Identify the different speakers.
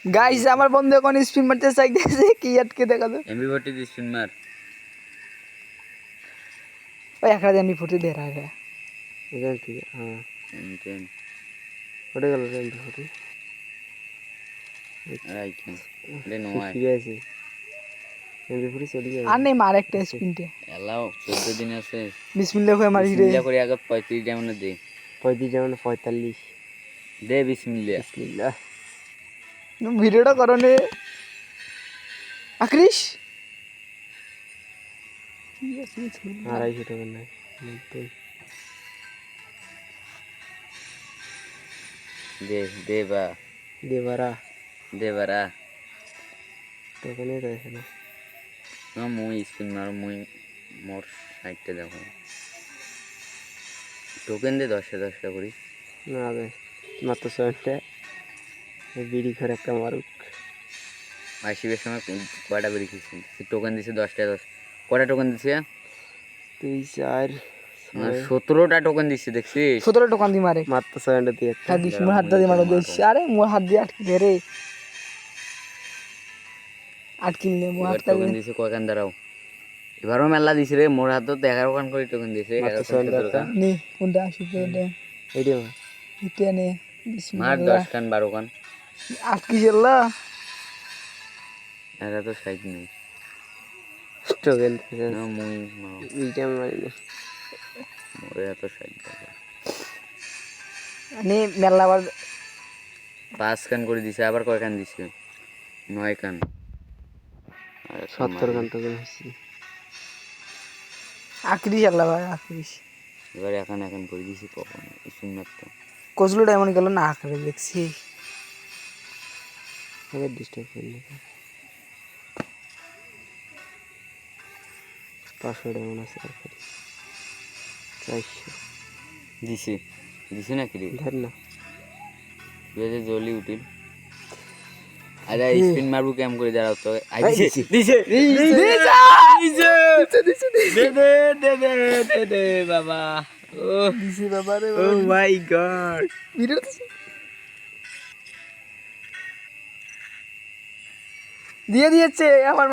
Speaker 1: guys আমার বন্ধু এখন স্পিন মারতে চাইতেছে কি আটকে দেখা তো
Speaker 2: এমবি40 দি স্পিন মার
Speaker 1: ওই একটা এমবি40 দে रहा है
Speaker 3: इधर ठीक है हाँ
Speaker 2: এমটেন
Speaker 3: फटे गल एमबी40
Speaker 2: রাইট লে নো আই
Speaker 3: ठीक है ऐसे एमबी40 चली गई
Speaker 1: আর নেই মার একটা স্পিনতে
Speaker 2: এলাও 14 দিন আছে
Speaker 1: বিসমিল্লাহ করে মারি রে
Speaker 2: বিসমিল্লাহ করে আগে 35 ডায়মন্ড দে
Speaker 3: 35 যেমন 45
Speaker 2: দে বিসমিল্লাহ
Speaker 3: बिस्मिल्लाह
Speaker 1: ভিডিওটা করো নে আক্রিশ
Speaker 3: আড়াই টাকা না
Speaker 2: দে দেবা
Speaker 3: দেবারা
Speaker 2: দেবারা
Speaker 3: টাকা নিয়ে যাচ্ছে না
Speaker 2: না মুই স্পিন মার মুই মোর সাইডটা দেখো টোকেন দে 10টা করি
Speaker 3: না রে মাত্র 7টা বিড়ি করে একটা মারুক
Speaker 2: আইসিবের সময় কয়টা বেরি খেয়েছি টোকেন দিছে 10টা 10 কয়টা টোকেন দিছে
Speaker 3: 2 4
Speaker 2: না 17টা টোকেন দিছে দেখছিস
Speaker 1: 17 দোকান দি মারে
Speaker 3: মাত্র 7টা দিয়ে একটা
Speaker 1: হাত দিস মোর হাত দিয়ে মারো দিস আরে মোর হাত দিয়ে আটকে দে রে আটকিলে মোর হাত
Speaker 2: টোকেন দিছে কয়খান দাঁড়াও এবারও মেলা দিছে রে মোর হাতত 11 খান করে টোকেন দিছে 11 খান
Speaker 1: নে কোনটা আসবে দে
Speaker 3: এইটা
Speaker 1: ইতে নে
Speaker 2: মার
Speaker 1: বিসমিল্লাহ
Speaker 2: 10 খান 12 খান
Speaker 1: আটকি গেলা
Speaker 2: এরা তো সাইড নেই
Speaker 3: টোকেন
Speaker 2: না মুই মার
Speaker 3: এইটা মারিনি
Speaker 2: মোরে এত সাইড দাও
Speaker 1: নে মেলা আবার
Speaker 2: 5 খান করে দিছে আবার কয়খান দিছে 9 খান
Speaker 3: 70 ঘন্টা করে হচ্ছে
Speaker 1: আক্রিশ আল্লাহ ভাই আক্রিশ
Speaker 2: এবার এখন করে দিছি কখন স্পিন মার তো
Speaker 1: কজলু ডায়মন্ড গেল না আকারে দেখছি
Speaker 3: আগে ডিস্টার্ব করলি 500 ডায়মন্ড আছে আর 400
Speaker 2: দিছে না কি রে
Speaker 3: ধর না
Speaker 2: বেজে জলি উঠিল আরে স্পিন মারবো কেম করে দাঁড়াও তো আই দিছে দে বাবা ও
Speaker 1: দিছি বাবা রে
Speaker 2: ও মাই গড
Speaker 1: ভিডিও দিয়ে দিয়েছে আমার